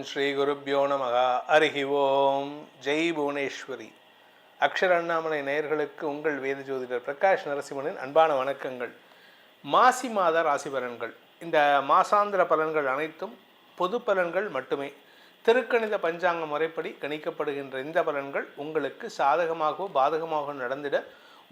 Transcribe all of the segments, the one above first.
ஸ்ரீ குருப்யோ நமக. ஹரிஹி ஓம். ஜெய் புவனேஸ்வரி. அக்ஷர அண்ணாமலை நேயர்களுக்கு உங்கள் வேத ஜோதிடர் பிரகாஷ் நரசிம்மனின் அன்பான வணக்கங்கள். மாசி மாத ராசி பலன்கள். இந்த மாசாந்திர பலன்கள் அனைத்தும் பொது பலன்கள் மட்டுமே. திருக்கணித பஞ்சாங்க முறைப்படி கணிக்கப்படுகின்ற இந்த பலன்கள் உங்களுக்கு சாதகமாகவோ பாதகமாகவோ நடந்திட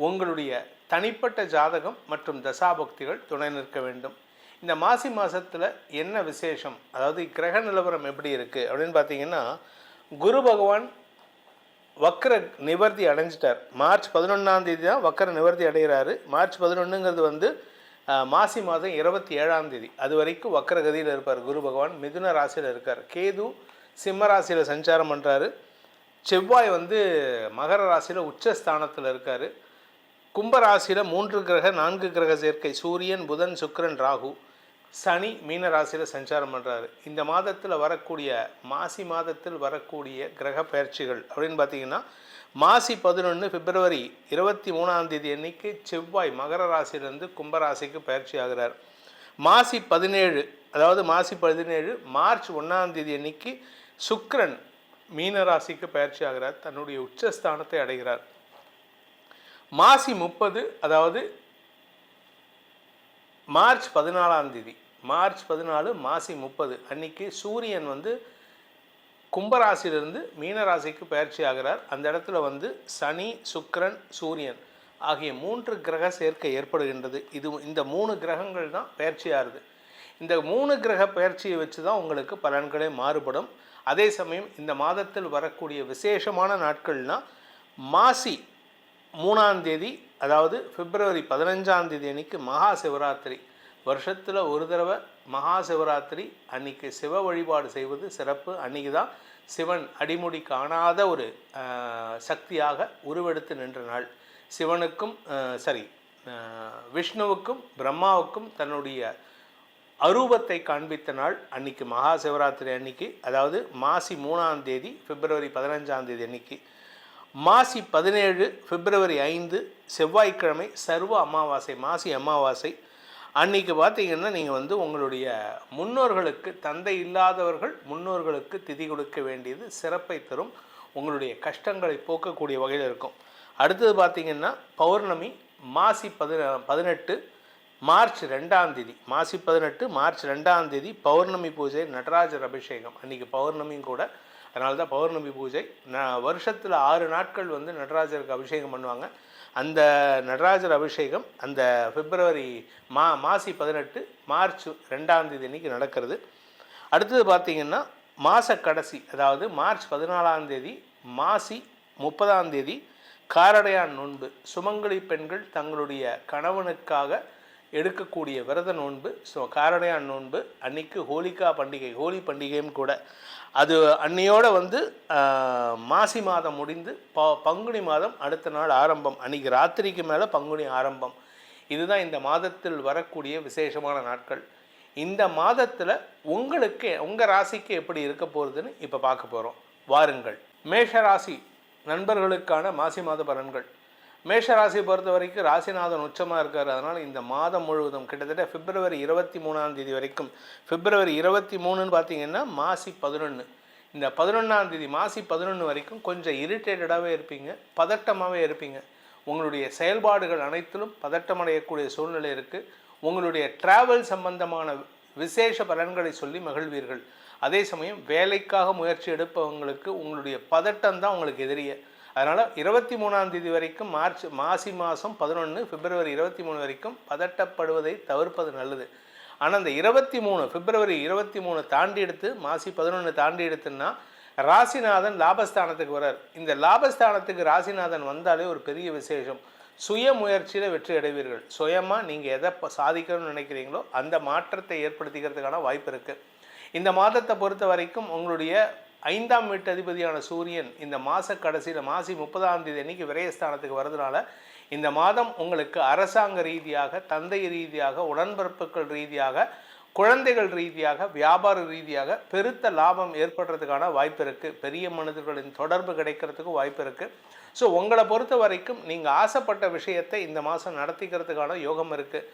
உங்களுடைய தனிப்பட்ட ஜாதகம் மற்றும் தசாபக்திகள் துணை நிற்க வேண்டும். இந்த மாசி மாதத்தில் என்ன விசேஷம், அதாவது கிரக நிலவரம் எப்படி இருக்குது அப்படின்னு பார்த்தீங்கன்னா, குரு பகவான் வக்கர நிவர்த்தி அடைஞ்சிட்டார். மார்ச் 11 தான் வக்கர நிவர்த்தி அடைகிறாரு. மார்ச் 11 மாசி மாதம் 27 அது வரைக்கும் வக்கர கதியில் இருப்பார். குரு பகவான் மிதுன ராசியில் இருக்கார். கேது சிம்ம ராசியில் சஞ்சாரம் பண்ணுறாரு. செவ்வாய் மகர ராசியில் உச்சஸ்தானத்தில் இருக்கார். கும்பராசியில் 3 கிரக 4 கிரக சேர்க்கை, சூரியன் புதன் சுக்கிரன் ராகு. சனி மீன ராசியில் சஞ்சாரம் பண்ணுறாரு. இந்த மாதத்தில் வரக்கூடிய மாசி மாதத்தில் வரக்கூடிய கிரக பயிற்சிகள் அப்படின்னு பார்த்தீங்கன்னா, மாசி 11 பிப்ரவரி 23 அன்னைக்கு செவ்வாய் மகர ராசியிலிருந்து கும்பராசிக்கு பயிற்சி ஆகிறார். மாசி 17 அதாவது மாசி 17 மார்ச் 1 அன்னைக்கு சுக்கிரன் மீன ராசிக்கு பயிற்சி ஆகிறார். தன்னுடைய உச்சஸ்தானத்தை அடைகிறார். மாசி 30 அதாவது மார்ச் 14 மார்ச் 14 மாசி 30 அன்னைக்கு சூரியன் கும்பராசிலிருந்து மீனராசிக்கு பயிற்சி ஆகிறார். அந்த இடத்துல சனி சுக்கிரன் சூரியன் ஆகிய 3 கிரக சேர்க்கை ஏற்படுகின்றது. இந்த 3 கிரகங்கள் தான் பயிற்சி ஆகுது. இந்த 3 கிரக பயிற்சியை வச்சு தான் உங்களுக்கு பலன்களே மாறுபடும். அதே சமயம் இந்த மாதத்தில் வரக்கூடிய விசேஷமான நாட்கள்னால் மாசி 3 அதாவது பிப்ரவரி 15 அன்னைக்கு மகா சிவராத்திரி. வருஷத்தில் ஒரு தடவை மகா சிவராத்திரி அன்னைக்கு சிவ வழிபாடு செய்வது சிறப்பு. அன்றைக்கி தான் சிவன் அடிமுடி காணாத ஒரு சக்தியாக உருவெடுத்து நின்ற நாள். சிவனுக்கும் விஷ்ணுவுக்கும் பிரம்மாவுக்கும் தன்னுடைய அரூபத்தை காண்பித்த நாள் அன்னைக்கு மகா சிவராத்திரி அன்னைக்கு, அதாவது மாசி 3 பிப்ரவரி 15 அன்னைக்கு. மாசி 17 பிப்ரவரி 5 செவ்வாய்க்கிழமை சர்வ அமாவாசை, மாசி அமாவாசை. அன்றைக்கி பார்த்திங்கன்னா நீங்கள் உங்களுடைய முன்னோர்களுக்கு, தந்தை இல்லாதவர்கள் முன்னோர்களுக்கு திதி கொடுக்க வேண்டியது சிறப்பை தரும். உங்களுடைய கஷ்டங்களை போக்கக்கூடிய வகையில் இருக்கும். அடுத்தது பார்த்திங்கன்னா பௌர்ணமி மாசி 18 மார்ச் 2 மாசி 18 மார்ச் 2 பௌர்ணமி பூஜை, நடராஜர் அபிஷேகம். அன்றைக்கி பௌர்ணமியும் கூட, அதனால தான் பௌர்ணமி பூஜை. வருஷத்தில் 6 நாட்கள் நடராஜருக்கு அபிஷேகம் பண்ணுவாங்க. அந்த நடராஜர் அபிஷேகம் அந்த பிப்ரவரி மாசி 18 மார்ச் 2 அன்னைக்கு நடக்கிறது. அடுத்தது பார்த்திங்கன்னா மாத கடைசி, அதாவது மார்ச் 14 மாசி 30 காரடையான் நோன்பு. சுமங்கலி பெண்கள் தங்களுடைய கணவனுக்காக எடுக்கக்கூடிய விரத நோன்பு. ஸோ காரடையான் நோன்பு அன்னைக்கு ஹோலிகா பண்டிகை, ஹோலி பண்டிகையும் கூட. அது அன்னையோடு மாசி மாதம் முடிந்து பங்குனி மாதம் அடுத்த நாள் ஆரம்பம். அன்றைக்கி ராத்திரிக்கு மேலே பங்குனி ஆரம்பம். இதுதான் இந்த மாதத்தில் வரக்கூடிய விசேஷமான நாட்கள். இந்த மாதத்தில் உங்களுக்கு உங்கள் ராசிக்கு எப்படி இருக்க போகிறதுன்னு இப்போ பார்க்க போகிறோம். வாருங்கள். மேஷராசி நண்பர்களுக்கான மாசி மாத பலன்கள். மேஷராசியை பொறுத்த வரைக்கும் ராசிநாதன் உச்சமாக இருக்கார். அதனால் இந்த மாதம் முழுவதும் கிட்டத்தட்ட பிப்ரவரி 23 வரைக்கும், பிப்ரவரி 23 பார்த்திங்கன்னா மாசி 11, இந்த 11 மாசி 11 வரைக்கும் கொஞ்சம் இரிட்டேட்டடாகவே இருப்பீங்க, பதட்டமாகவே இருப்பீங்க. உங்களுடைய செயல்பாடுகள் அனைத்திலும் பதட்டமடையக்கூடிய சூழ்நிலை இருக்குது. உங்களுடைய டிராவல் சம்பந்தமான விசேஷ பலன்களை சொல்லி மகிழ்வீர்கள். அதே சமயம் வேலைக்காக முயற்சி எடுப்பவங்களுக்கு உங்களுடைய பதட்டம் தான் உங்களுக்கு எதிரியே. அதனால் 23 வரைக்கும் மாசி மாதம் 11 பிப்ரவரி 23 வரைக்கும் பதட்டப்படுவதை தவிர்ப்பது நல்லது. ஆனால் அந்த 23 பிப்ரவரி 23 தாண்டி எடுத்து மாசி 11 தாண்டி எடுத்துன்னா ராசிநாதன் லாபஸ்தானத்துக்கு வரார். இந்த லாபஸ்தானத்துக்கு ராசிநாதன் வந்தாலே ஒரு பெரிய விசேஷம். சுய முயற்சியில் வெற்றி அடைவீர்கள். சுயமாக நீங்கள் எதை சாதிக்கணும்னு நினைக்கிறீங்களோ அந்த மாற்றத்தை ஏற்படுத்திக்கிறதுக்கான வாய்ப்பு இருக்குது. இந்த மாதத்தை பொறுத்த வரைக்கும் உங்களுடைய 5ஆம் வீட்டு அதிபதியான சூரியன் இந்த மாத கடைசியில் மாசி 30 அன்னைக்கு விரயஸ்தானத்துக்கு வர்றதுனால இந்த மாதம் உங்களுக்கு அரசாங்க ரீதியாக, தந்தை ரீதியாக, உடன்பிறப்புகள் ரீதியாக குழந்தைகள் ரீதியாக வியாபார ரீதியாக பெருத்த லாபம் ஏற்படுறதுக்கான வாய்ப்பு இருக்குது. பெரிய மனிதர்களின் தொடர்பு கிடைக்கிறதுக்கும் வாய்ப்பு இருக்குது. ஸோ உங்களை பொறுத்த வரைக்கும் நீங்கள் ஆசைப்பட்ட விஷயத்தை இந்த மாதம் நடத்திக்கிறதுக்கான யோகம் இருக்குது.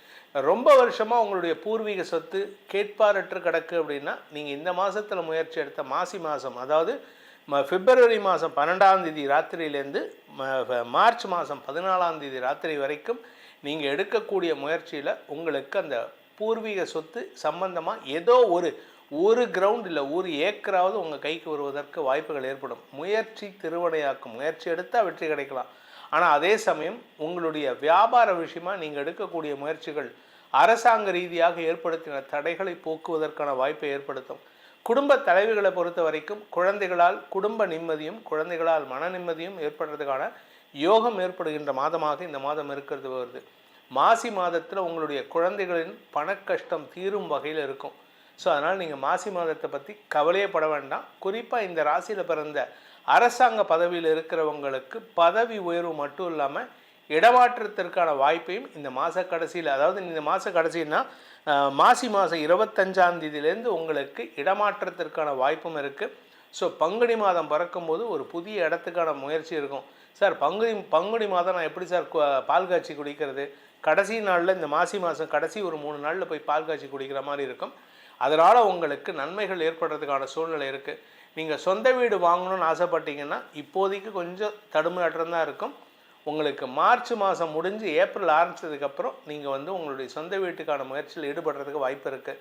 ரொம்ப வருஷமாக உங்களுடைய பூர்வீக சொத்து கேட்பாரற்று கிடக்கு அப்படின்னா நீங்கள் இந்த மாதத்தில் முயற்சி எடுத்த மாசி மாதம், அதாவது பிப்ரவரி மாதம் 12ஆம் தேதி ராத்திரியிலேருந்து மார்ச் மாதம் 14ஆம் தேதி ராத்திரி வரைக்கும் நீங்கள் எடுக்கக்கூடிய முயற்சியில் உங்களுக்கு அந்த பூர்வீக சொத்து சம்பந்தமாக ஏதோ ஒரு கிரவுண்ட் இல்லை ஒரு ஏக்கராவது உங்கள் கைக்கு வருவதற்கு வாய்ப்புகள் ஏற்படும். முயற்சி திருவினையாக்கும். முயற்சி எடுத்தால் வெற்றி கிடைக்கலாம். ஆனால் அதே சமயம் உங்களுடைய வியாபார விஷயமாக நீங்கள் எடுக்கக்கூடிய முயற்சிகள் அரசாங்க ரீதியாக ஏற்படுத்தின தடைகளை போக்குவதற்கான வாய்ப்பை ஏற்படுத்தும். குடும்ப தலைவிகளை பொறுத்த வரைக்கும் குழந்தைகளால் குடும்ப நிம்மதியும் குழந்தைகளால் மன நிம்மதியும் ஏற்படுறதுக்கான யோகம் ஏற்படுகின்ற மாதமாக இந்த மாதம் இருக்கிறது வருது. மாசி மாதத்தில் உங்களுடைய குழந்தைகளின் பணக்கஷ்டம் தீரும் வகையில் இருக்கும். ஸோ அதனால் நீங்கள் மாசி மாதத்தை பற்றி கவலையே பட வேண்டாம். குறிப்பாக இந்த ராசியில் பிறந்த அரசாங்க பதவியில் இருக்கிறவங்களுக்கு பதவி உயர்வு மட்டும் இல்லாமல் இடமாற்றத்திற்கான வாய்ப்பையும் இந்த மாத கடைசியில், அதாவது இந்த மாத கடைசின்னா மாசி மாதம் 25ஆம் தேதியிலேருந்து உங்களுக்கு இடமாற்றத்திற்கான வாய்ப்பும் இருக்குது. ஸோ பங்குனி மாதம் பிறக்கும்போது ஒரு புதிய இடத்துக்கான முயற்சி இருக்கும். சார் பங்குனி மாதம் நான் எப்படி சார் பால் காய்ச்சி குடிக்கிறது? கடைசி நாளில் இந்த மாசி மாதம் கடைசி ஒரு 3 நாளில் போய் பால் காய்ச்சி குடிக்கிற மாதிரி இருக்கும். அதனால் உங்களுக்கு நன்மைகள் ஏற்படுறதுக்கான சூழ்நிலை இருக்குது. நீங்கள் சொந்த வீடு வாங்கணும்னு ஆசைப்பட்டீங்கன்னா இப்போதைக்கு கொஞ்சம் தடுமாற்றம் தான் இருக்கும். உங்களுக்கு மார்ச் மாதம் முடிஞ்சு ஏப்ரல் ஆரம்பித்ததுக்கப்புறம் நீங்கள் உங்களுடைய சொந்த வீட்டுக்கான முயற்சியில் ஈடுபடுறதுக்கு வாய்ப்பு இருக்குது.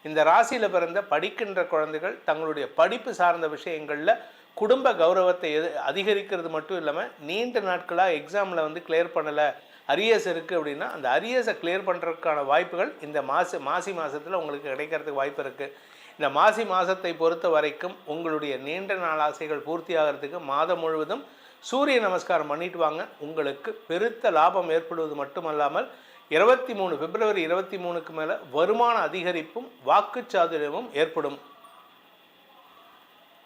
இந்த ராசியில் பிறந்த படிக்கின்ற குழந்தைகள் தங்களுடைய படிப்பு சார்ந்த விஷயங்களில் குடும்ப கௌரவத்தை அதிகரிக்கிறது மட்டும் இல்லாமல் நீண்ட நாட்களாக எக்ஸாமில் கிளியர் பண்ணலை, அரியர்ஸ் இருக்குது அப்படின்னா அந்த அரியர்ஸை கிளியர் பண்ணுறதுக்கான வாய்ப்புகள் இந்த மாசி மாதத்தில் உங்களுக்கு கிடைக்கிறதுக்கு வாய்ப்பு இருக்குது. இந்த மாசி மாதத்தை பொறுத்த வரைக்கும் உங்களுடைய நீண்ட நாள் ஆசைகள் பூர்த்தி ஆகிறதுக்கு மாதம் முழுவதும் சூரிய நமஸ்காரம் பண்ணிட்டு வாங்க. உங்களுக்கு பெருத்த லாபம் ஏற்படுவது மட்டுமல்லாமல் 23 பிப்ரவரி 23க்கு மேலே வருமான அதிகரிப்பும் வாக்குச்சாதுரியமும் ஏற்படும்.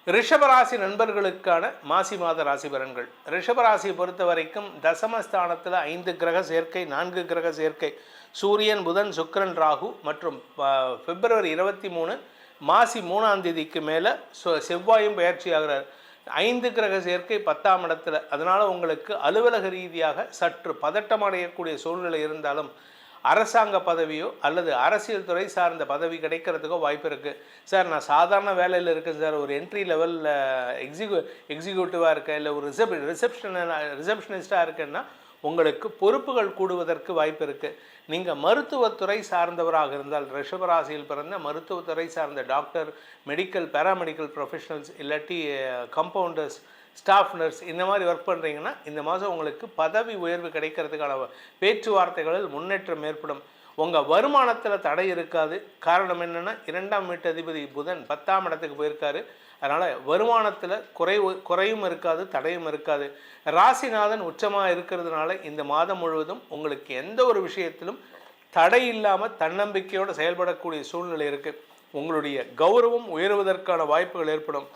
ரிஷபராசி நண்பர்களுக்கான மாசி மாத ராசி பலன்கள். ரிஷபராசியை பொறுத்த வரைக்கும் தசமஸ்தானத்தில் 5 கிரக சேர்க்கை, 4 கிரக சேர்க்கை, சூரியன், புதன், சுக்கிரன், ராகு மற்றும் பிப்ரவரி 23 மாசி 3ஆம் தேதிக்கு மேலே செவ்வாயும் பயிற்சி ஆகிறார். 5 கிரக சேர்க்கை 10ஆம் இடத்துல. அதனால் உங்களுக்கு அலுவலக ரீதியாக சற்று பதட்டம் அடையக்கூடிய சூழ்நிலை இருந்தாலும் அரசாங்க பதவியோ அல்லது அரசியல் துறை சார்ந்த பதவி கிடைக்கிறதுக்கோ வாய்ப்பு இருக்குது. சார் நான் சாதாரண வேலையில் இருக்கேன் சார், ஒரு என்ட்ரி லெவலில் எக்ஸிக்யூட்டிவாக இருக்கேன், இல்லை ஒரு ரிசப்ஷனிஸ்டாக இருக்கேன்னா உங்களுக்கு பொறுப்புகள் கூடுவதற்கு வாய்ப்பு இருக்குது. நீங்கள் மருத்துவத்துறை சார்ந்தவராக இருந்தால், ரிஷபராசியில் பிறந்த மருத்துவத்துறை சார்ந்த டாக்டர், மெடிக்கல் பேராமெடிக்கல் ப்ரொஃபஷனல்ஸ், இல்லாட்டி கம்பவுண்டர்ஸ், ஸ்டாஃப் நர்ஸ் இந்த மாதிரி ஒர்க் பண்ணுறீங்கன்னா இந்த மாதம் உங்களுக்கு பதவி உயர்வு கிடைக்கிறதுக்கான பேச்சுவார்த்தைகளில் முன்னேற்றம் ஏற்படும். உங்கள் வருமானத்தில் தடை இருக்காது. காரணம் என்னென்னா 2ஆம் வீட்டு அதிபதி புதன் 10ஆம் இடத்துக்கு போயிருக்காரு. அதனால் வருமானத்தில் குறையும் இருக்காது, தடையும் இருக்காது. ராசிநாதன் உச்சமாக இருக்கிறதுனால இந்த மாதம் முழுவதும் உங்களுக்கு எந்த ஒரு விஷயத்திலும் தடை இல்லாமல் தன்னம்பிக்கையோடு செயல்படக்கூடிய சூழ்நிலை இருக்குது. உங்களுடைய கௌரவம் உயர்வதற்கான வாய்ப்புகள் ஏற்படும்.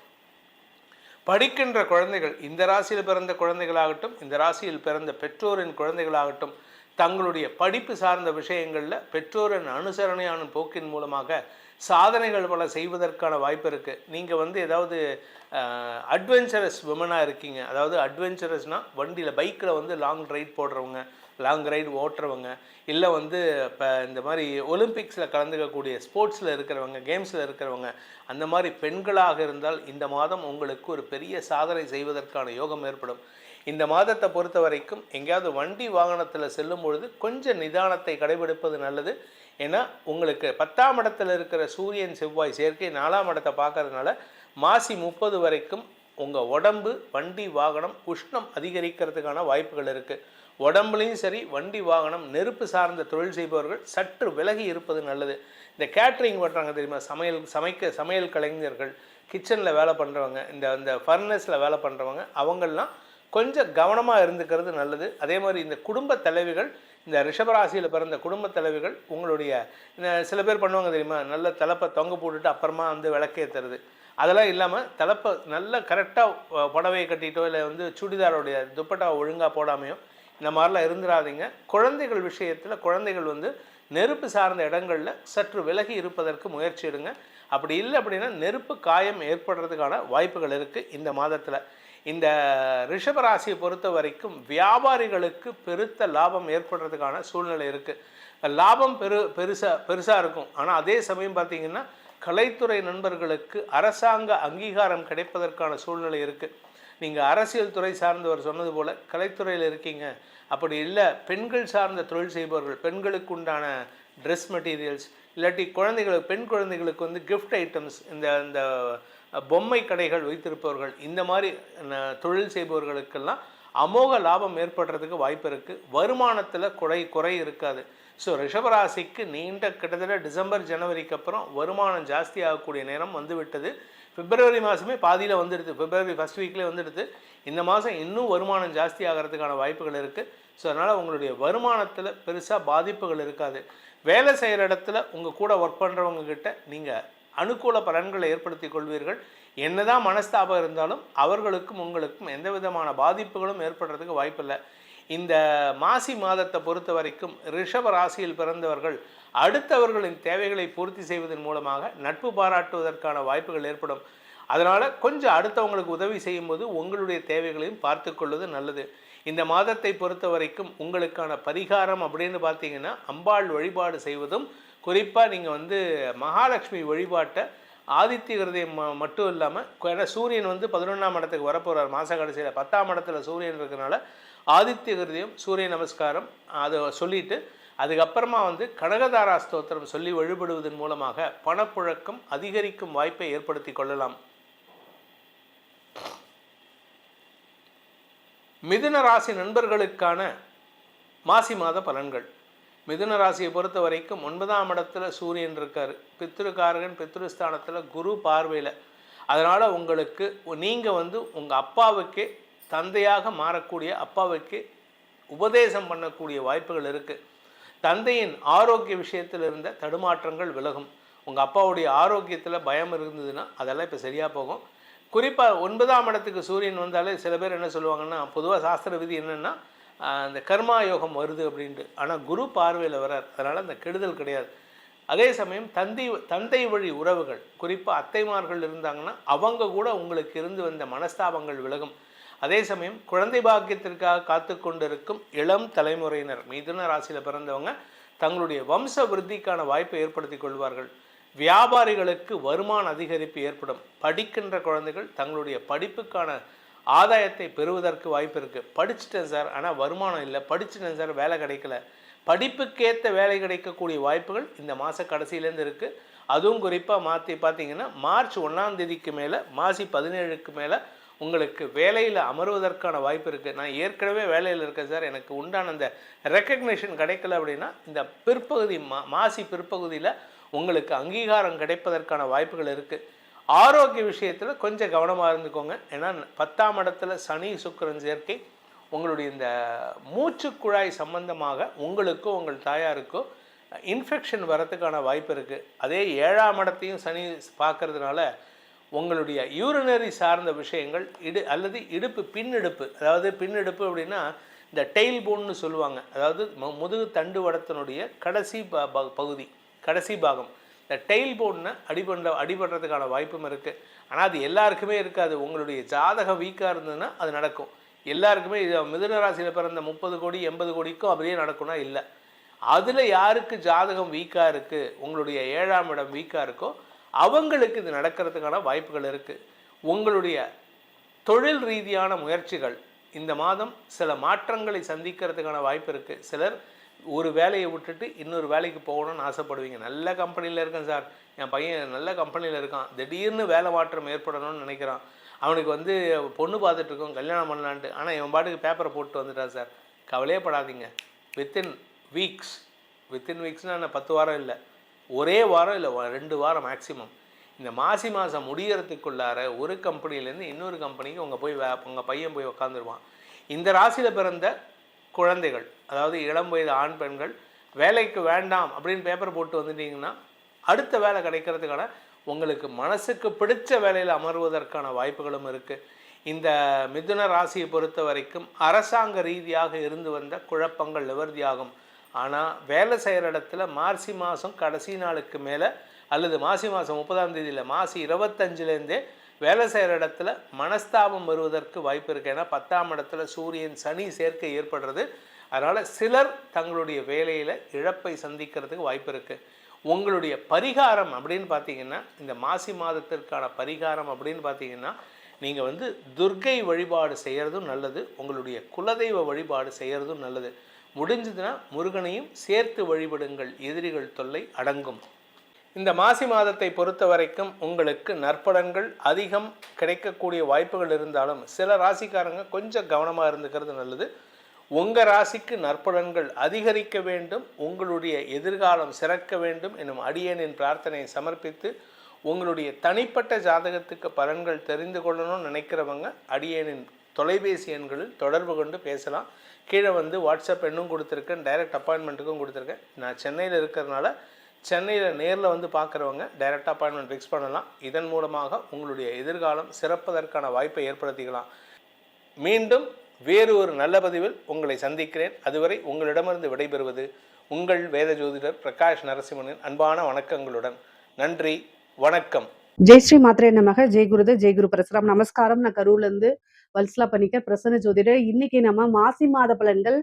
படிக்கின்ற குழந்தைகள், இந்த ராசியில் பிறந்த குழந்தைகளாகட்டும், இந்த ராசியில் பிறந்த பெற்றோரின் குழந்தைகளாகட்டும், தங்களுடைய படிப்பு சார்ந்த விஷயங்களில் பெற்றோரின் அனுசரணையான போக்கின் மூலமாக சாதனைகள் பல செய்வதற்கான வாய்ப்பு இருக்குது. நீங்கள் ஏதாவது அட்வென்ச்சரஸ் விமனாக இருக்கீங்க, அதாவது அட்வென்ச்சரஸ்னால் வண்டியில் பைக்கில் லாங் ரைட் போடுறவங்க, லாங் ரைடு ஓட்டுறவங்க, இல்லை இப்போ இந்த மாதிரி ஒலிம்பிக்ஸில் கலந்துக்கக்கூடிய ஸ்போர்ட்ஸில் இருக்கிறவங்க, கேம்ஸில் இருக்கிறவங்க, அந்த மாதிரி பெண்களாக இருந்தால் இந்த மாதம் உங்களுக்கு ஒரு பெரிய சாதனை செய்வதற்கான யோகம் ஏற்படும். இந்த மாதத்தை பொறுத்த வரைக்கும் எங்கேயாவது வண்டி வாகனத்தில் செல்லும் பொழுது கொஞ்சம் நிதானத்தை கடைபிடிப்பது நல்லது. ஏன்னா உங்களுக்கு 10ஆம் இடத்துல இருக்கிற சூரியன் செவ்வாய் சேர்க்கை 4ஆம் இடத்தை பார்க்கறதுனால மாசி 30 வரைக்கும் உங்கள் உடம்பு, வண்டி வாகனம் உஷ்ணம் அதிகரிக்கிறதுக்கான வாய்ப்புகள் இருக்குது. உடம்புலையும் சரி, வண்டி வாகனம் நெருப்பு சார்ந்த தொழில் செய்பவர்கள் சற்று விலகி இருப்பது நல்லது. இந்த கேட்ரிங் பண்ணுறாங்க தெரியுமா, சமையல் கலைஞர்கள், கிச்சனில் வேலை பண்ணுறவங்க, இந்த ஃபர்னஸில் வேலை பண்ணுறவங்க, அவங்கள்லாம் கொஞ்சம் கவனமாக இருந்துக்கிறது நல்லது. அதே மாதிரி இந்த குடும்ப தலைவிகள், இந்த ரிஷபராசியில் பிறந்த குடும்ப தலைவிகள், உங்களுடைய சில பேர் பண்ணுவாங்க தெரியுமா, நல்ல தலைப்பை தொங்க போட்டுட்டு அப்புறமா விளக்கேற்றுறது, அதெல்லாம் இல்லாமல் தலைப்பை நல்ல கரெக்டாக புடவையை கட்டிட்டோ இல்லை சுடிதாரோடைய துப்பட்டாவை ஒழுங்காக போடாமையோ இந்த மாதிரிலாம் இருந்துடாதீங்க. குழந்தைகள் விஷயத்தில் குழந்தைகள் நெருப்பு சார்ந்த இடங்களில் சற்று விலகி இருப்பதற்கு முயற்சி எடுங்க. அப்படி இல்லை அப்படின்னா நெருப்பு காயம் ஏற்படுறதுக்கான வாய்ப்புகள் இருக்குது இந்த மாதத்தில். இந்த ரிஷபராசியை பொறுத்த வரைக்கும் வியாபாரிகளுக்கு பெருத்த லாபம் ஏற்படுறதுக்கான சூழ்நிலை இருக்குது. லாபம் பெருசாக இருக்கும். ஆனால் அதே சமயம் பார்த்திங்கன்னா கலைத்துறை நண்பர்களுக்கு அரசாங்க அங்கீகாரம் கிடைப்பதற்கான சூழ்நிலை இருக்குது. நீங்கள் அரசியல் துறை சார்ந்தவர் சொன்னது போல் கலைத்துறையில் இருக்கீங்க, அப்படி இல்லை பெண்கள் சார்ந்த தொழில் செய்பவர்கள், பெண்களுக்கு உண்டான ட்ரெஸ் மெட்டீரியல்ஸ், இல்லாட்டி குழந்தைகளுக்கு பெண் குழந்தைகளுக்கு வந்து கிஃப்ட் ஐட்டம்ஸ், இந்த பொம்மை கடைகள் வைத்திருப்பவர்கள், இந்த மாதிரி தொழில் செய்பவர்களுக்கெல்லாம் அமோக லாபம் ஏற்படுறதுக்கு வாய்ப்பு இருக்குது. வருமானத்தில் குறை இருக்காது. ஸோ ரிஷபராசிக்கு நீண்ட கிட்டத்தட்ட டிசம்பர் ஜனவரிக்கு அப்புறம் வருமானம் ஜாஸ்தி ஆகக்கூடிய நேரம் வந்துவிட்டது. பிப்ரவரி மாதமே பாதியில் வந்துடுது, பிப்ரவரி ஃபஸ்ட் வீக்லேயே வந்துடுது. இந்த மாதம் இன்னும் வருமானம் ஜாஸ்தி ஆகிறதுக்கான வாய்ப்புகள் இருக்குது. ஸோ அதனால் உங்களுடைய வருமானத்தில் பெருசாக பாதிப்புகள் இருக்காது. வேலை செய்கிற இடத்துல உங்கள் கூட ஒர்க் பண்ணுறவங்கக்கிட்ட நீங்கள் அனுகூல பலன்களை ஏற்படுத்தி கொள்வீர்கள். என்னதான் மனஸ்தாபம் இருந்தாலும் அவர்களுக்கும் உங்களுக்கும் எந்த விதமான பாதிப்புகளும் ஏற்படுறதுக்கு வாய்ப்பில்லை. இந்த மாசி மாதத்தை பொறுத்த வரைக்கும் ரிஷப ராசியில் பிறந்தவர்கள் அடுத்தவர்களின் தேவைகளை பூர்த்தி செய்வதன் மூலமாக நட்பு பாராட்டுவதற்கான வாய்ப்புகள் ஏற்படும். அதனால் கொஞ்சம் அடுத்தவங்களுக்கு உதவி செய்யும்போது உங்களுடைய தேவைகளையும் பார்த்து கொள்வது நல்லது. இந்த மாதத்தை பொறுத்த வரைக்கும் உங்களுக்கான பரிகாரம் அப்படின்னு பார்த்தீங்கன்னா அம்பாள் வழிபாடு செய்வதும், குறிப்பாக நீங்கள் வந்து மகாலட்சுமி வழிபாட்டை ஆதித்ய ஹிருதயம் மட்டும் இல்லாமல், ஏன்னா சூரியன் வந்து 11ஆம் இடத்துக்கு வரப்போகிறார் மாத கடைசியில், 10ஆம் இடத்துல சூரியன் இருக்கிறனால ஆதித்ய ஹிருதயம் சூரிய நமஸ்காரம் அதை சொல்லிவிட்டு அதுக்கப்புறமா வந்து கனகதாரா ஸ்தோத்திரம் சொல்லி வழிபடுவதன் மூலமாக பணப்புழக்கம் அதிகரிக்கும் வாய்ப்பை ஏற்படுத்தி கொள்ளலாம். மிதுன ராசி நண்பர்களுக்கான மாசி மாத பலன்கள். மிதுன ராசியை பொறுத்த வரைக்கும் 9ஆம் இடத்துல சூரியன் இருக்கார், பித்ருக்காரகன், பித்ருஸ்தானத்தில் குரு பார்வையில். அதனால் உங்களுக்கு நீங்கள் வந்து உங்கள் அப்பாவுக்கே தந்தையாக மாறக்கூடிய அப்பாவுக்கே உபதேசம் பண்ணக்கூடிய வாய்ப்புகள் இருக்குது. தந்தையின் ஆரோக்கிய விஷயத்தில் இருந்த தடுமாற்றங்கள் விலகும். உங்கள் அப்பாவுடைய ஆரோக்கியத்தில் பயம் இருந்ததுன்னா அதெல்லாம் இப்போ சரியாக போகும். குறிப்பாக 9ஆம் இடத்துக்கு சூரியன் வந்தாலே சில பேர் என்ன சொல்லுவாங்கன்னா, பொதுவாக சாஸ்திர விதி என்னென்னா அந்த கர்மா யோகம் வருது அப்படின்ட்டு. ஆனால் குரு பார்வையில் வரார், அதனால் அந்த கெடுதல் கிடையாது. அதே சமயம் தந்தை வழி உறவுகள், குறிப்பாக அத்தைமார்கள் இருந்தாங்கன்னா அவங்க கூட உங்களுக்கு இருந்து வந்த மனஸ்தாபங்கள் விலகும். அதே சமயம் குழந்தை பாக்கியத்திற்காக காத்து கொண்டிருக்கும் இளம் தலைமுறையினர், மிதுன ராசியில் பிறந்தவங்க தங்களுடைய வம்ச விருத்திக்கான வாய்ப்பை ஏற்படுத்தி கொள்வார்கள். வியாபாரிகளுக்கு வருமான அதிகரிப்பு ஏற்படும். படிக்கின்ற குழந்தைகள் தங்களுடைய படிப்புக்கான ஆதாயத்தை பெறுவதற்கு வாய்ப்பு இருக்குது. படிச்சுட்டேன் சார் ஆனால் வருமானம் இல்லை, படிச்சுட்டேன் சார் வேலை கிடைக்கல, படிப்புக்கேற்ற வேலை கிடைக்கக்கூடிய வாய்ப்புகள் இந்த மாத கடைசியிலேருந்து இருக்குது. அதுவும் குறிப்பாக பார்த்தீங்கன்னா மார்ச் 1ஆம் தேதிக்கு மேலே, மாசி 17க்கு மேலே உங்களுக்கு வேலையில் அமர்வதற்கான வாய்ப்பு இருக்குது. நான் ஏற்கனவே வேலையில் இருக்கேன் சார், எனக்கு உண்டான அந்த ரெக்கக்னேஷன் கிடைக்கல அப்படின்னா இந்த பிற்பகுதி மாசி பிற்பகுதியில் உங்களுக்கு அங்கீகாரம் கிடைப்பதற்கான வாய்ப்புகள் இருக்குது. ஆரோக்கிய விஷயத்தில் கொஞ்சம் கவனமாக இருந்துக்கோங்க. ஏன்னா 10ஆம் இடத்துல சனி சுக்கிரன் சேர்க்கை உங்களுடைய இந்த மூச்சுக்குழாய் சம்பந்தமாக உங்களுக்கோ உங்கள் தாயாருக்கோ இன்ஃபெக்ஷன் வரத்துக்கான வாய்ப்பு இருக்குது. அதே 7ஆம் இடத்தையும் சனி பார்க்கறதுனால உங்களுடைய யூரினரி சார்ந்த விஷயங்கள் அல்லது இடுப்பு பின்னிடுப்பு, அதாவது பின்னிடுப்பு அப்படின்னா இந்த டெயில் போன்னு சொல்லுவாங்க, அதாவது முதுகு தண்டு வடத்தினுடைய கடைசி பகுதி, கடைசி பாகம், இந்த டெயில் போன்னு அடிபடுறதுக்கான வாய்ப்பும் இருக்குது. ஆனால் அது எல்லாருக்குமே இருக்காது. உங்களுடைய ஜாதகம் வீக்காக இருந்ததுன்னா அது நடக்கும். எல்லாருக்குமே இது மிதுன ராசியில் பிறந்த 30 கோடி 80 கோடிக்கும் அப்படியே நடக்கும்னா இல்லை. அதில் யாருக்கு ஜாதகம் வீக்காக இருக்குது, உங்களுடைய 7ஆம் இடம் வீக்காக இருக்கோ அவங்களுக்கு இது நடக்கிறதுக்கான வாய்ப்புகள் இருக்குது. உங்களுடைய தொழில் ரீதியான முயற்சிகள் இந்த மாதம் சில மாற்றங்களை சந்திக்கிறதுக்கான வாய்ப்பு இருக்குது. சிலர் ஒரு வேலையை விட்டுட்டு இன்னொரு வேலைக்கு போகணும்னு ஆசைப்படுவீங்க. நல்ல கம்பெனியில் இருக்கேன் சார், என் பையன் நல்ல கம்பெனியில் இருக்கான், திடீர்னு வேலை மாற்றம் ஏற்படணும்னு நினைக்கிறான், அவனுக்கு வந்து பொண்ணு பார்த்துட்ருக்கோம் கல்யாணம் பண்ணலான்ட்டு, ஆனால் இவன் பாட்டுக்கு பேப்பரை போட்டு வந்துட்டான் சார். கவலையே படாதீங்க. வித்தின் வீக்ஸ்னால் 10 வாரம் இல்லை, ஒரே வாரம் இல்லை 2 வாரம் மேக்ஸிமம், இந்த மாசி மாதம் முடிகிறதுக்குள்ளார ஒரு கம்பெனிலேருந்து இன்னொரு கம்பெனிக்கு உங்கள் பையன் போய் உக்காந்துருவான். இந்த ராசியில் பிறந்த குழந்தைகள், அதாவது இளம் வயது ஆண் பெண்கள் வேலைக்கு வேண்டாம் அப்படின்னு பேப்பர் போட்டு வந்துட்டிங்கன்னா அடுத்த வேலை கிடைக்கிறதுக்கான உங்களுக்கு மனசுக்கு பிடிச்ச வேலையில் அமர்வதற்கான வாய்ப்புகளும் இருக்குது. இந்த மிதுன ராசியை பொறுத்த வரைக்கும் அரசாங்க ரீதியாக இருந்து வந்த குழப்பங்கள் நிவர்த்தியாகும். ஆனால் வேலை செய்கிற இடத்துல மார்ச் மாதம் கடைசி நாளுக்கு மேலே அல்லது மாசி மாதம் 30ஆம் தேதியில் மாசி 25லேருந்தே வேலை செய்கிற இடத்துல மனஸ்தாபம் வருவதற்கு வாய்ப்பு இருக்குது. ஏன்னா 10ஆம் இடத்துல சூரியன் சனி சேர்க்கை ஏற்படுறது. அதனால் சிலர் தங்களுடைய வேலையில் இழப்பை சந்திக்கிறதுக்கு வாய்ப்பு இருக்குது. உங்களுடைய பரிகாரம் அப்படின்னு பார்த்தீங்கன்னா, இந்த மாசி மாதத்திற்கான பரிகாரம் அப்படின்னு பார்த்தீங்கன்னா, நீங்கள் துர்க்கை வழிபாடு செய்கிறதும் நல்லது, உங்களுடைய குலதெய்வ வழிபாடு செய்கிறதும் நல்லது. முடிஞ்சதுன்னா முருகனையும் சேர்த்து வழிபடுங்கள், எதிரிகள் தொல்லை அடங்கும். இந்த மாசி மாதத்தை பொறுத்த வரைக்கும் உங்களுக்கு நற்பலன்கள் அதிகம் கிடைக்கக்கூடிய வாய்ப்புகள் இருந்தாலும் சில ராசிக்காரங்க கொஞ்சம் கவனமாக இருந்துக்கிறது நல்லது. உங்கள் ராசிக்கு நற்பலன்கள் அதிகரிக்க வேண்டும், உங்களுடைய எதிர்காலம் சிறக்க வேண்டும் எனும் அடியேனின் பிரார்த்தனையை சமர்ப்பித்து உங்களுடைய தனிப்பட்ட ஜாதகத்துக்கு பலன்கள் தெரிந்து கொள்ளணும்னு நினைக்கிறவங்க அடியேனின் தொலைபேசி எண்களில் தொடர்பு கொண்டு பேசலாம். கீழே வாட்ஸ்அப் எண்ணும் கொடுத்துருக்கேன், டைரக்ட் அப்பாயின்மெண்ட்டுக்கும் கொடுத்துருக்கேன். நான் சென்னையில் இருக்கிறதுனால சென்னையில் நேரில் பார்க்குறவங்க டைரக்ட் அப்பாயின்மெண்ட் ஃபிக்ஸ் பண்ணலாம். இதன் மூலமாக உங்களுடைய எதிர்காலம் சிறப்பதற்கான வாய்ப்பை ஏற்படுத்திக்கலாம். மீண்டும் வேறு ஒரு நல்ல பதிவில் உங்களை சந்திக்கிறேன். அதுவரை உங்களிடமிருந்து விடைபெறுவது உங்கள் வேத ஜோதிடர் பிரகாஷ் நரசிம்மனின் அன்பான வணக்கங்களுடன். நன்றி, வணக்கம். ஜெய் ஸ்ரீ மாத்ரே நமக. ஜெய் குருதேவ், ஜெய் குரு பரசுராம். நமஸ்காரம். நான் கரூர்லேருந்து வல்சலா பண்ணிக்க பிரசன்ன ஜோதிடர். இன்னைக்கு நம்ம மாசி மாத பலன்கள்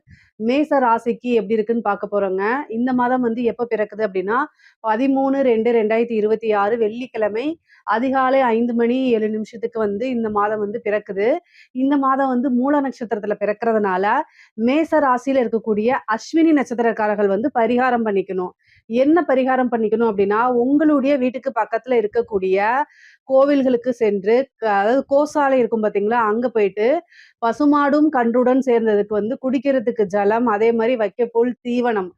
மேச ராசிக்கு எப்படி இருக்குன்னு பார்க்க போறோங்க. இந்த மாதம் எப்ப பிறக்குது அப்படின்னா 13/2/2026 வெள்ளிக்கிழமை அதிகாலை 5:07 இந்த மாதம் பிறக்குது. இந்த மாதம் மூல நட்சத்திரத்துல பிறக்கிறதுனால மேச ராசியில இருக்கக்கூடிய அஸ்வினி நட்சத்திரக்காரர்கள் பரிகாரம் பண்ணிக்கணும். என்ன பரிகாரம் பண்ணிக்கணும் அப்படின்னா, உங்களுடைய வீட்டுக்கு பக்கத்துல இருக்கக்கூடிய கோவில்களுக்கு சென்று, அதாவது கோசாலை இருக்கும் பாத்தீங்களா, அங்க போயிட்டு பசுமாடும் கன்றுடன் சேர்ந்ததுக்கு குடிக்கிறதுக்கு ஜலம், அதே மாதிரி வைக்கப்புல், தீவனம்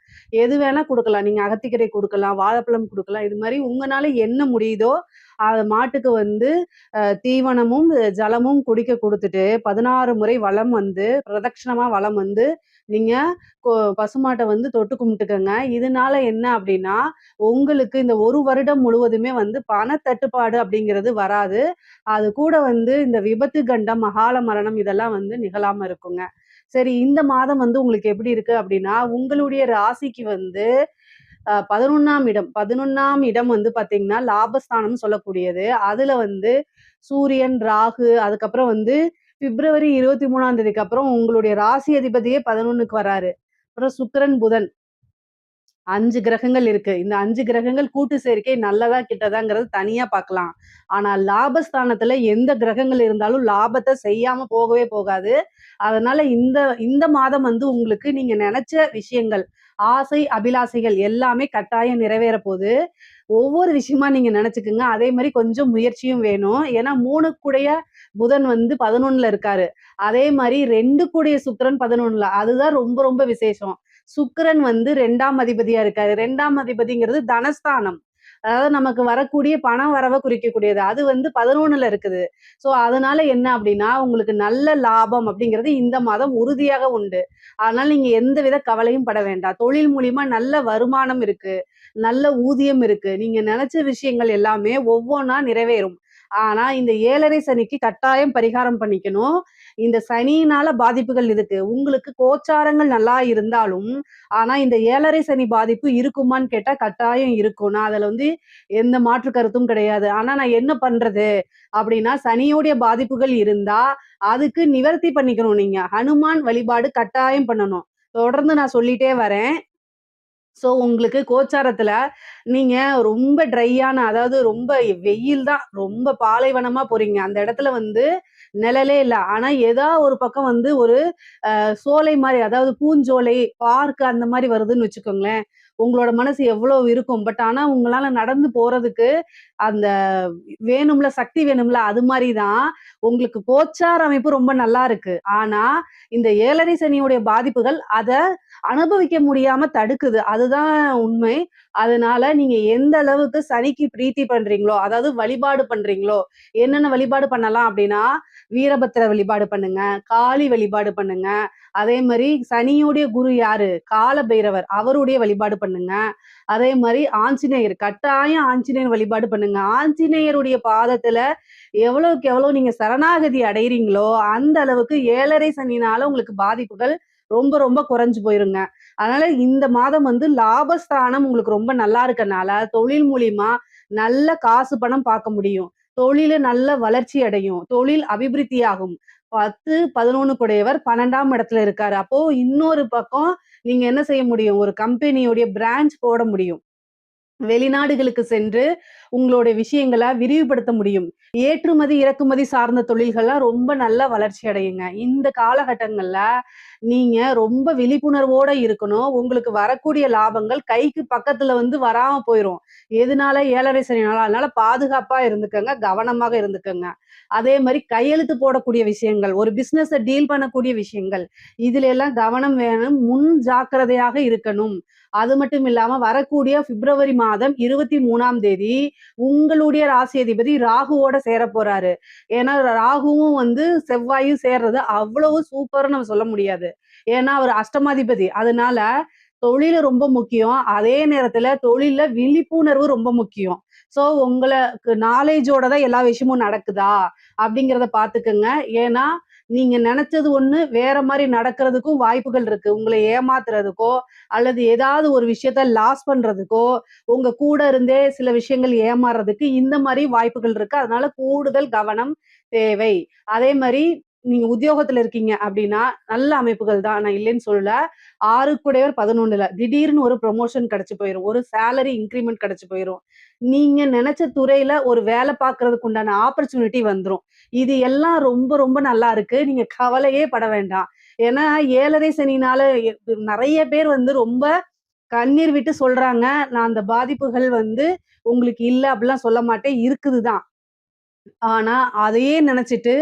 எது வேணா கொடுக்கலாம். நீங்க அகத்திக்கீரை கொடுக்கலாம், வாழைப்பழம் கொடுக்கலாம். இது மாதிரி உங்களால என்ன முடியுதோ அது மாட்டுக்கு தீவனமும் ஜலமும் குடிக்க கொடுத்துட்டு 16 முறை வலம் பிரதட்சணமா வலம் நீங்க பசுமாட்டை தொட்டு கும்பிட்டுக்கங்க. இதனால என்ன அப்படின்னா, உங்களுக்கு இந்த 1 வருடம் முழுவதுமே பண தட்டுப்பாடு அப்படிங்கிறது வராது. அது கூட இந்த விபத்து, கண்டம், அகால மரணம் இதெல்லாம் நிகழாம இருக்குங்க. சரி, இந்த மாதம் உங்களுக்கு எப்படி இருக்கு அப்படின்னா, உங்களுடைய ராசிக்கு 11ஆம் இடம் பாத்தீங்கன்னா லாபஸ்தானம் சொல்லக்கூடியது. அதுல சூரியன், ராகு, அதுக்கப்புறம் பிப்ரவரி 23ஆம் தேதிக்கு அப்புறம் உங்களுடைய ராசி அதிபதியே 11க்கு வராரு. அப்புறம் சுக்கிரன், புதன் 5 கிரகங்கள் இருக்கு. இந்த 5 கிரகங்கள் கூட்டு சேர்க்கை நல்லதா கிட்டதாங்கிறது தனியா பார்க்கலாம். ஆனா லாபஸ்தானத்துல எந்த கிரகங்கள் இருந்தாலும் லாபத்தை செய்யாம போகவே போகாது. அதனால இந்த மாதம் உங்களுக்கு நீங்க நினைச்ச விஷயங்கள், ஆசை, அபிலாசைகள் எல்லாமே கட்டாயம் நிறைவேற போகுது. ஒவ்வொரு விஷயமா நீங்க நினைச்சுக்குங்க. அதே மாதிரி கொஞ்சம் முயற்சியும் வேணும். ஏன்னா 3 கூடைய புதன் 11ல இருக்காரு. அதே மாதிரி 2 கூடைய சுக்கிரன் 11ல. அதுதான் ரொம்ப ரொம்ப விசேஷம். சுக்கிரன் 2ஆம் அதிபதியா இருக்காரு. 2ஆம் அதிபதிங்கிறது தனஸ்தானம், அதாவது நமக்கு வரக்கூடிய பணம் வரவை குறிக்கக்கூடியது. அது 11ல இருக்குது. சோ அதனால என்ன அப்படின்னா, உங்களுக்கு நல்ல லாபம் அப்படிங்கிறது இந்த மாதம் உறுதியாக உண்டு. அதனால நீங்க எந்த வித கவலையும் பட வேண்டாம். தொழில் மூலியமா நல்ல வருமானம் இருக்கு, நல்ல ஊதியம் இருக்கு. நீங்க நினைச்ச விஷயங்கள் எல்லாமே ஒவ்வொன்றா நிறைவேறும். ஆனா இந்த 7.5 சனிக்கு கட்டாயம் பரிகாரம் பண்ணிக்கணும். இந்த சனியினால பாதிப்புகள் இருக்கு. உங்களுக்கு கோச்சாரங்கள் நல்லா இருந்தாலும் ஆனா இந்த 7.5 சனி பாதிப்பு இருக்குமான்னு கேட்டா கட்டாயம் இருக்கும். நான் அதுல எந்த மாற்று கருத்தும் கிடையாது. ஆனா நான் என்ன பண்றது அப்படின்னா, சனியோடைய பாதிப்புகள் இருந்தா அதுக்கு நிவர்த்தி பண்ணிக்கணும். நீங்க ஹனுமான் வழிபாடு கட்டாயம் பண்ணணும். தொடர்ந்து நான் சொல்லிட்டே வரேன். ஸோ உங்களுக்கு கோச்சாரத்துல நீங்க ரொம்ப ட்ரையான, அதாவது ரொம்ப வெயில் தான், ரொம்ப பாலைவனமா போறீங்க. அந்த இடத்துல நிழலே இல்லை. ஆனா ஏதா ஒரு பக்கம் ஒரு சோலை மாதிரி, அதாவது பூஞ்சோலை, பார்க் அந்த மாதிரி வருதுன்னு வச்சுக்கோங்களேன். உங்களோட மனசு எவ்வளவு இருக்கும். பட் ஆனா உங்களால நடந்து போறதுக்கு அந்த வேணும்ல, சக்தி வேணும்ல. அது மாதிரிதான் உங்களுக்கு கோச்சார அமைப்பு ரொம்ப நல்லா இருக்கு. ஆனா இந்த 7.5 சனியுடைய பாதிப்புகள் அதை அனுபவிக்க முடியாம தடுக்குது. அதுதான் உண்மை. அதனால நீங்க எந்த அளவுக்கு சனிக்கு பிரீத்தி பண்றீங்களோ, அதாவது வழிபாடு பண்றீங்களோ, என்னென்ன வழிபாடு பண்ணலாம் அப்படின்னா, வீரபத்திர வழிபாடு பண்ணுங்க, காளி வழிபாடு பண்ணுங்க. அதே மாதிரி சனியுடைய குரு யாரு? கால பைரவர், அவருடைய வழிபாடு பண்ணுங்க. அதே மாதிரி ஆஞ்சநேயர், கட்டாயம் ஆஞ்சநேயர் வழிபாடு பண்ணுங்க. ஆஞ்சநேயருடைய பாதத்துல எவ்வளவுக்கு எவ்வளவு நீங்க சரணாகதி அடைகிறீங்களோ அந்த அளவுக்கு 7.5 சனினால உங்களுக்கு பாதிப்புகள் ரொம்ப ரொம்ப குறைஞ்சு போயிருங்க. அதனால இந்த மாதம் வந்து லாபஸ்தானம் உங்களுக்கு ரொம்ப நல்லா இருக்கனால, தொழில் மூலியமா நல்ல காசு பணம் பார்க்க முடியும். தொழிலு நல்ல வளர்ச்சி அடையும். தொழில் அபிவிருத்தியாகும். 10, 11 குடையவர் 12ஆம் இடத்துல இருக்காரு. அப்போ இன்னொரு பக்கம் நீங்க என்ன செய்ய முடியும்? ஒரு கம்பெனியுடைய பிரான்ச் போட முடியும். வெளிநாடுகளுக்கு சென்று உங்களுடைய விஷயங்கள விரிவுபடுத்த முடியும். ஏற்றுமதி, இறக்குமதி சார்ந்த தொழில்கள்லாம் ரொம்ப நல்லா வளர்ச்சி அடையுங்க. இந்த காலகட்டங்கள்ல நீங்க ரொம்ப விழிப்புணர்வோட இருக்கணும். உங்களுக்கு வரக்கூடிய லாபங்கள் கைக்கு பக்கத்துல வந்து வராம போயிரும். எதுனால? 7:30 சனினால. அதனால பாதுகாப்பா இருந்துக்கங்க. கவனமாக இருந்துக்கங்க. அதே மாரி கையெழுத்து போடக்கூடிய விஷயங்கள், ஒரு பிசினஸ டீல் பண்ணக்கூடிய விஷயங்கள், இதுல எல்லாம் கவனம் வேணும். முன் ஜாக்கிரதையாக இருக்கணும். அது மட்டும் இல்லாம வரக்கூடிய பிப்ரவரி மாதம் 23ஆம் தேதி உங்களுடைய ராசி அதிபதி ராகுவோட சேரப் போறாரு. ஏன்னா ராகுவும் வந்து செவ்வாயும் சேர்றது அவ்வளவு சூப்பர்ன்னு நம்ம சொல்ல முடியாது. ஏன்னா அவர் அஷ்டமாதிபதி. அதனால தொழிலு ரொம்ப முக்கியம். அதே நேரத்துல தொழில்ல விழிப்புணர்வு ரொம்ப முக்கியம். சோ உங்களுக்கு நாலேட்ஜோட தான் எல்லா விஷயமும் நடக்குதா? அப்படிங்கிறத பார்த்துக்கங்க. ஏன்னா நீங்க நெனச்சது ஒண்ணு, வேற மாரி நடக்கிறதுக்கும் வாய்ப்புகள் இருக்கு. உங்கள ஏமாத்துறதுக்கோ, அல்லது ஏதாவது ஒரு விஷயத்த லாஸ் பண்றதுக்கோ, உங்க கூட இருந்தே சில விஷயங்கள் ஏமாறுறதுக்கு இந்த மாரி வாய்ப்புகள் இருக்கு. அதனால கூடுதல் கவனம் தேவை. அதே மாரி நீங்க உத்தியோகத்துல இருக்கீங்க அப்படின்னா, நல்ல அமைப்புகள் தான். நான் இல்லைன்னு சொல்லல. 6 கூடையவர் 11ல திடீர்னு ஒரு ப்ரமோஷன் கிடைச்சு போயிரும். ஒரு சேலரி இன்கிரிமென்ட் கிடைச்சு போயிரும். நீங்க நெனச்ச துறையில ஒரு வேலை பார்க்கறதுக்கு உண்டான ஆப்பர்ச்சுனிட்டி வந்துரும். இது எல்லாம் ரொம்ப ரொம்ப நல்லா இருக்கு. நீங்க கவலையே பட வேண்டாம். ஏன்னா 7:30 சனினால நெறைய பேர் வந்து ரொம்ப கண்ணீர் விட்டு சொல்றாங்க. நான் அந்த பாதிப்புகள் வந்து உங்களுக்கு இல்ல அப்படிலாம் சொல்ல மாட்டேன். இருக்குது தான். ஆனா, அதையே நெனச்சுட்டு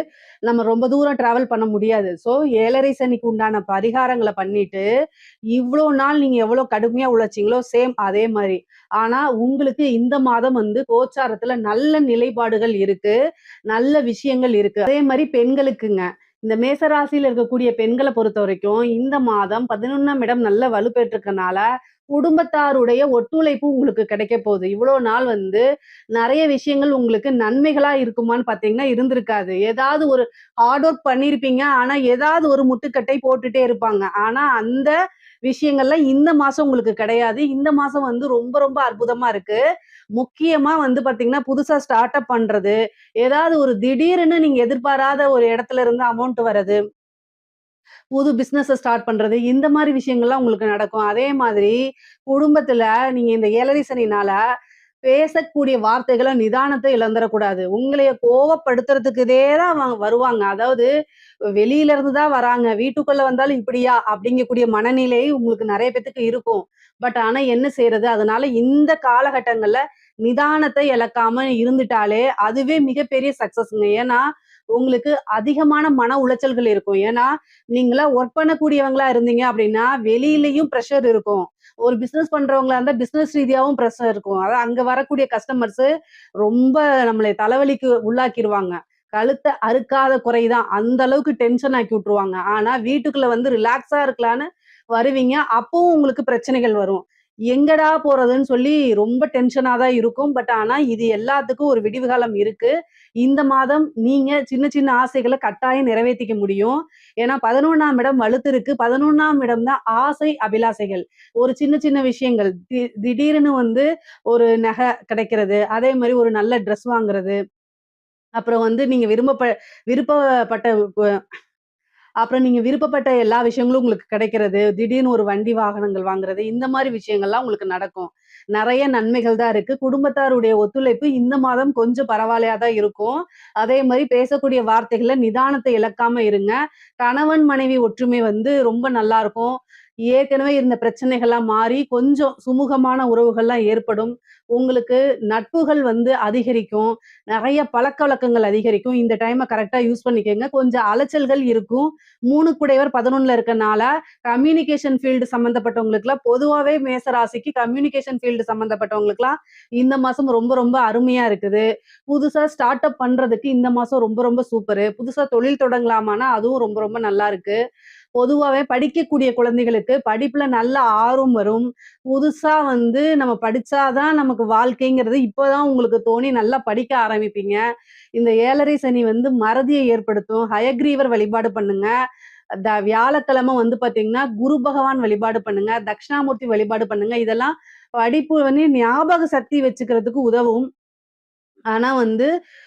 நம்ம ரொம்ப தூரம் டிராவல் பண்ண முடியாது. 7:30 சனிக்கு உண்டான பரிகாரங்கள பண்ணிட்டு, இவ்ளோ நாள் நீங்க எவ்வளோ கடுமையா உழைச்சீங்களோ, சேம் அதே மாரி. ஆனா, உங்களுக்கு இந்த மாதம் வந்து கோச்சாரத்துல நல்ல நிலைப்பாடுகள் இருக்கு. நல்ல விஷயங்கள் இருக்கு. அதே மாரி பெண்களுக்குங்க. இந்த மேச ராசியில இருக்கக்கூடிய பெண்கள பொறுத்தவரைக்கும், இந்த மாதம் 11ஆம் இடம் நல்ல வலுப்பெற்றிருக்கனால, குடும்பத்தாருடைய ஒத்துழைப்பு உங்களுக்கு கிடைக்கப் போகுது. இவ்வளோ நாள் வந்து நெறைய விஷயங்கள் உங்களுக்கு நன்மைகளா இருக்குமான்னு பார்த்தீங்கன்னா, இருந்திருக்காது. ஏதாவது ஒரு ஹார்ட் ஒர்க் பண்ணியிருப்பீங்க. ஆனா, ஏதாவது ஒரு முட்டுக்கட்டை போட்டுட்டே இருப்பாங்க. ஆனா, அந்த விஷயங்கள்லாம் இந்த மாசம் உங்களுக்கு கிடையாது. இந்த மாசம் வந்து ரொம்ப ரொம்ப அற்புதமா இருக்கு. முக்கியமா வந்து பார்த்தீங்கன்னா, புதுசா ஸ்டார்ட் அப் பண்றது, ஏதாவது ஒரு திடீர்னு நீங்க எதிர்பாராத ஒரு இடத்துல இருந்து அமௌண்ட் வர்றது, புது பிசினஸ ஸ்டார்ட் பண்றது, இந்த மாரி விஷயங்கள்லாம் உங்களுக்கு நடக்கும். அதே மாதிரி குடும்பத்துல நீங்க இந்த 7:30 சனினால பேசக்கூடிய வார்த்தைகள நிதானத்த இழந்துறக்கூடாது. உங்களைய கோவப்படுத்துறதுக்குதே தான் வருவாங்க. அதாவது வெளியில இருந்து தான் வராங்க. வீட்டுக்குள்ள வந்தாலும் இப்படியா? அப்படிங்கக்கூடிய மனநிலை உங்களுக்கு நெறைய பேத்துக்கு இருக்கும். ஆனா என்ன செய்றது? அதனால இந்த காலகட்டங்கள்ல நிதானத்த இழக்காம இருந்துட்டாலே, அதுவே மிகப்பெரிய சக்சஸ்ங்க. ஏன்னா, உங்களுக்கு அதிகமான மன உளைச்சல்கள் இருக்கும். ஏன்னா, நீங்கலாம் ஒர்க் பண்ணக்கூடியவங்களா இருந்தீங்க அப்படின்னா, வெளியிலயும் பிரஷர் இருக்கும். ஒரு பிசினஸ் பண்றவங்களா இருந்தா, பிசினஸ் ரீதியாவும் பிரஷர் இருக்கும். அதான் அங்க வரக்கூடிய கஸ்டமர்ஸு ரொம்ப நம்மள தலைவலிக்கு உள்ளாக்கிருவாங்க. கழுத்த அறுக்காத குறைதான். அந்த அளவுக்கு டென்ஷன் ஆக்கி விட்டுருவாங்க. ஆனா, வீட்டுக்குள்ள வந்து ரிலாக்ஸா இருக்கலான்னு வருவீங்க. அப்பவும் உங்களுக்கு பிரச்சனைகள் வரும். எங்கடா போறதுன்னு சொல்லி ரொம்ப டென்ஷனா தான் இருக்கும். ஆனா, இது எல்லாத்துக்கும் ஒரு விடிவு காலம் இருக்கு. இந்த மாதம் நீங்க சின்ன சின்ன ஆசைகள கட்டாயம் நிறைவேத்திக்க முடியும். ஏன்னா 11ஆம் இடம் வலுத்திருக்கு. 11ஆம் இடம் தான் ஆசை, அபிலாசைகள். ஒரு சின்ன சின்ன விஷயங்கள். திடீர்னு வந்து ஒரு நகை கிடைக்கிறது. அதே மாரி ஒரு நல்ல ட்ரெஸ் வாங்குறது. அப்புறம் வந்து நீங்க விருப்பப்பட்ட அப்புறம் நீங்க விருப்பப்பட்ட எல்லா விஷயங்களும் உங்களுக்கு கிடைக்கிறது. திடீர்னு ஒரு வண்டி வாகனங்கள் வாங்குறது. இந்த மாரி விஷயங்கள்லாம் உங்களுக்கு நடக்கும். நெறைய நன்மைகள் தான் இருக்கு. குடும்பத்தாருடைய ஒத்துழைப்பு இந்த மாதம் கொஞ்சம் பரவாயில்லையா தான் இருக்கும். அதே மாரி பேசக்கூடிய வார்த்தைகள்ல நிதானத்த இழக்காம இருங்க. கணவன், மனைவி ஒற்றுமை வந்து ரொம்ப நல்லா இருக்கும். ஏற்கனவே இருந்த பிரச்சனைகள்லாம் மாறி கொஞ்சம் சுமூகமான உறவுகள்லாம் ஏற்படும். உங்களுக்கு நட்புகள் வந்து அதிகரிக்கும். நெறைய பழக்கவழக்கங்கள் அதிகரிக்கும். இந்த டைம கரெக்ட்டா யூஸ் பண்ணிக்கங்க. கொஞ்சம் அலைச்சல்கள் இருக்கும். 3 குடையவர் 11ல இருக்கனால, கம்யூனிகேஷன் ஃபீல்டு சம்மந்தப்பட்டவங்களுக்குலாம் பொதுவாவே மேச ராசிக்கு கம்யூனிகேஷன் ஃபீல்டு சம்மந்தப்பட்டவங்களுக்குலாம் இந்த மாசம் ரொம்ப ரொம்ப அருமையா இருக்குது. புதுசா ஸ்டார்ட் அப் பண்றதுக்கு இந்த மாசம் ரொம்ப ரொம்ப சூப்பரு. புதுசா தொழில் தொடங்கலாமான்னா, அதுவும் ரொம்ப ரொம்ப நல்லா இருக்கு. பொதுவாவே படிக்கக்கூடிய குழந்தைகளுக்கு படிப்புல நல்ல ஆர்வம் வரும். புதுசா வந்து நம்ம படிச்சா தான் நமக்கு வாழ்க்கைங்கிறது இப்பதான் உங்களுக்கு தோணி நல்லா படிக்க ஆரம்பிப்பீங்க. இந்த 7:30 சனி வந்து மறதியை ஏற்படுத்தும். ஹயக்ரீவர் வழிபாடு பண்ணுங்க. வியாழக்கிழமை வந்து பாத்தீங்கன்னா குரு பகவான் வழிபாடு பண்ணுங்க, தட்சிணாமூர்த்தி வழிபாடு பண்ணுங்க. இதெல்லாம் படிப்பு வந்து ஞாபக சக்தி வச்சுக்கிறதுக்கு உதவும். ஆனா வந்து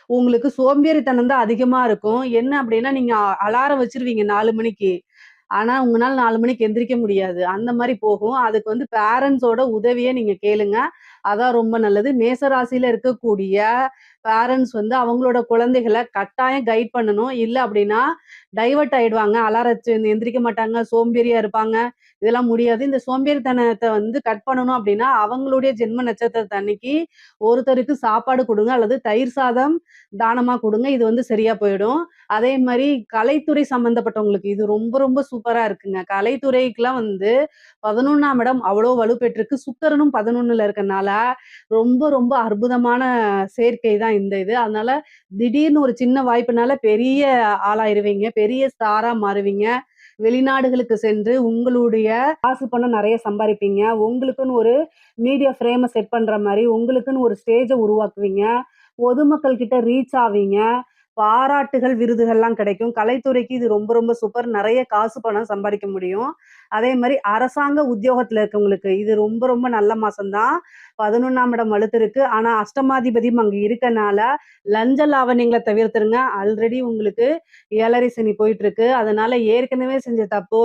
உங்களுக்கு சோம்பேறித்தனம் தான் அதிகமா இருக்கும். என்ன அப்படின்னா, நீங்க அலாரம் வச்சுருவீங்க 4 மணிக்கு. ஆனா உங்கனால 4 மணிக்கு எந்திரிக்க முடியாது. அந்த மாரி போகும். அதுக்கு வந்து பேரண்ட்ஸோட உதவிய நீங்க கேளுங்க. அதான் ரொம்ப நல்லது. மேச ராசியில இருக்கக்கூடிய பேரண்ட்ஸ் வந்து அவங்களோட குழந்தைகள கட்டாயம் கைட் பண்ணணும். இல்ல அப்படின்னா டைவர்ட் ஆயிடுவாங்க. அலாரம் வச்சு எந்திரிக்க மாட்டாங்க. சோம்பேறியா இருப்பாங்க. இதெல்லாம் முடியாது. இந்த சோம்பேறித்தனத்த வந்து கட் பண்ணணும் அப்படின்னா, அவங்களுடைய ஜென்ம நட்சத்திரத்து அன்னைக்கு ஒருத்தருக்கு சாப்பாடு குடுங்க அல்லது தயிர் சாதம் தானமா குடுங்க. இது வந்து சரியா போயிடும். அதே மாரி கலைத்துறை சம்மந்தப்பட்டவங்களுக்கு இது ரொம்ப ரொம்ப சூப்பரா இருக்குங்க. கலைத்துறைக்குலாம் வந்து 11ஆம் இடம் அவ்வளோ வலுப்பெற்றிருக்கு. சுக்கிரனும் 11ல இருக்கனால, ரொம்ப ரொம்ப அற்புதமான சேர்க்கை தான் இந்த இது. அதனால திடீர்னு ஒரு சின்ன வாய்ப்புனால பெரிய ஆளாயிருவீங்க. பெரிய ஸ்டாரா மாறுவீங்க. வெளிநாடுகளுக்கு சென்று உங்களுடைய காசு பணம் நெறைய சம்பாரிப்பீங்க. உங்களுக்குன்னு ஒரு மீடியா ஃப்ரேம செட் பண்ற மாரி, உங்களுக்குன்னு ஒரு ஸ்டேஜ உருவாக்குவீங்க. பொதுமக்கள் கிட்ட ரீச் ஆவீங்க. பாராட்டுகள், விருதுகள்லாம் கிடைக்கும். கலைத்துறைக்கு இது ரொம்ப ரொம்ப சூப்பர். நெறைய காசு பணம் சம்பாரிக்க முடியும். அதே மாரி அரசாங்க உத்தியோகத்துல இருக்கவங்களுக்கு இது ரொம்ப ரொம்ப நல்ல மாசம் தான். 11ஆம் இடம் வலுத்திருக்கு. ஆனா அஷ்டமாதிபதியும் அங்க இருக்கனால, லஞ்ச லாவண்யங்கள தவிர்த்துருங்க. ஆல்ரெடி உங்களுக்கு 7 சனி போயிட்டுருக்கு. அதனால ஏற்கனவே செஞ்ச தப்போ,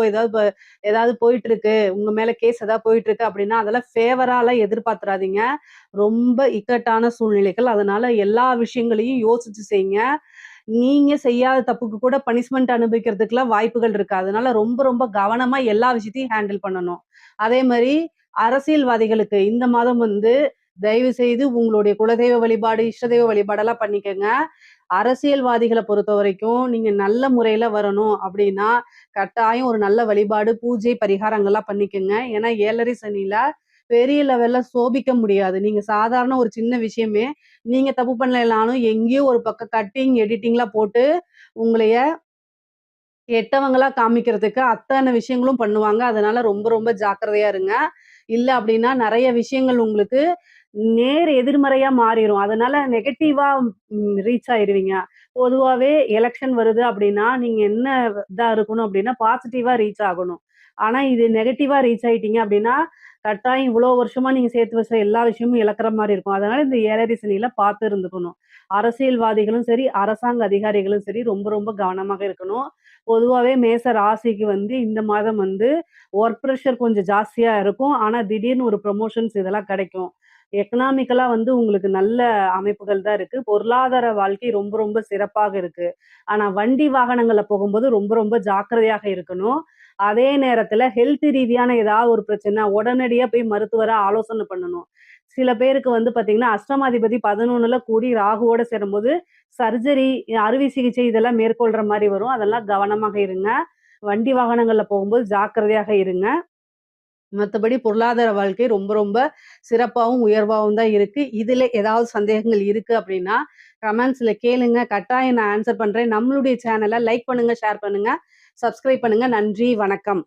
ஏதாவது போயிட்டுருக்கு, உங்க மேல கேஸ் ஏதாவது போயிட்டுருக்கு அப்படின்னா, அதெல்லாம் ஃபேவராலாம் எதிர்பார்த்துறாதீங்க. ரொம்ப இக்கட்டான சூழ்நிலைகள். அதனால எல்லா விஷயங்களையும் யோசிச்சு செய்யுங்க. நீங்க செய்யாத தப்புக்கு கூட பனிஷ்மென்ட் அனுபவிக்கிறதுக்குலாம் வாய்ப்புகள் இருக்கு. அதனால ரொம்ப ரொம்ப கவனமா எல்லா விஷயத்தையும் ஹேண்டில் பண்ணணும். அதே மாரி அரசியல்வாதிகளுக்கு இந்த மாதம் வந்து தயவு செய்து உங்களுடைய குலதெய்வ வழிபாடு, இஷ்ட தெய்வ வழிபாடெல்லாம் பண்ணிக்கங்க. அரசியல்வாதிகள பொறுத்தவரைக்கும், நீங்க நல்ல முறையில வரணும் அப்படின்னா, கட்டாயம் ஒரு நல்ல வழிபாடு, பூஜை, பரிகாரங்கள்லாம் பண்ணிக்கங்க. ஏன்னா 7 சனியில பெரிய லெவல்ல சோபிக்க முடியாது. நீங்க சாதாரண ஒரு சின்ன விஷயமே, நீங்க தப்பு பண்ணலைனாலும் எங்கேயோ ஒரு பக்கம் கட்டிங், எடிட்டிங்லாம் போட்டு உங்களைய கெட்டவங்களா காமிக்கிறதுக்கு அத்தன விஷயங்களும் பண்ணுவாங்க. அதனால ரொம்ப ரொம்ப ஜாக்கிரதையா இருங்க. இல்ல அப்படின்னா நெறைய விஷயங்கள் உங்களுக்கு நேர் எதிர்மறையா மாறிரும். அதனால நெகட்டிவா ரீச் ஆயிருவீங்க. பொதுவாவே எலக்ஷன் வருது அப்படின்னா, நீங்க என்ன இதா இருக்கணும் அப்படின்னா, பாசிட்டிவா ரீச் ஆகணும். ஆனா இது நெகட்டிவா ரீச் ஆயிட்டீங்க அப்படின்னா, கட்டாயம் இவ்வளோ வருஷமா நீங்க சேர்த்து வச்ச எல்லா விஷயமும் இழக்கிற மாரி இருக்கும். அதனால இந்த 7 சனியில பார்த்து இருந்துக்கணும். அரசியல்வாதிகளும் சரி, அரசாங்க அதிகாரிகளும் சரி ரொம்ப ரொம்ப கவனமாக இருக்கணும். பொதுவாவே மேச ராசிக்கு வந்து இந்த மாதம் வந்து வொர்க் பிரஷர் கொஞ்சம் ஜாஸ்தியா இருக்கும். ஆனா திடீர்னு ஒரு ப்ரமோஷன்ஸ் இதெல்லாம் கிடைக்கும். எக்கனாமிக்கலா வந்து உங்களுக்கு நல்ல அமைப்புகள் தான் இருக்கு. பொருளாதார வாழ்க்கை ரொம்ப ரொம்ப சிறப்பாக இருக்கு. ஆனா வண்டி வாகனங்கள்ல போகும்போது ரொம்ப ரொம்ப ஜாக்கிரதையாக இருக்கணும். அதே நேரத்துல ஹெல்த் ரீதியான ஏதாவது ஒரு பிரச்சனை, உடனடியா போய் மருத்துவர ஆலோசனை பண்ணணும். சில பேருக்கு வந்து பார்த்தீங்கன்னா, அஷ்டமாதிபதி 11ல கூடி ராகுவோட சேரும்போது, சர்ஜரி, அறுவை சிகிச்சை இதெல்லாம் மேற்கொள்ற மாரி வரும். அதெல்லாம் கவனமாக இருங்க. வண்டி வாகனங்கள்ல போகும்போது ஜாக்கிரதையாக இருங்க. மத்தபடி பொருளாதார வாழ்க்கை ரொம்ப ரொம்ப சிறப்பாவும், உயர்வாவும் தான் இருக்கு. இதுல ஏதாவது சந்தேகங்கள் இருக்கு அப்படின்னா, கமெண்ட்ஸ்ல கேளுங்க. கட்டாயம் நான் ஆன்ஸர் பண்றேன். நம்மளுடைய சேனல லைக் பண்ணுங்க, ஷேர் பண்ணுங்க, சப்ஸ்கிரைப் பண்ணுங்க. நன்றி, வணக்கம்.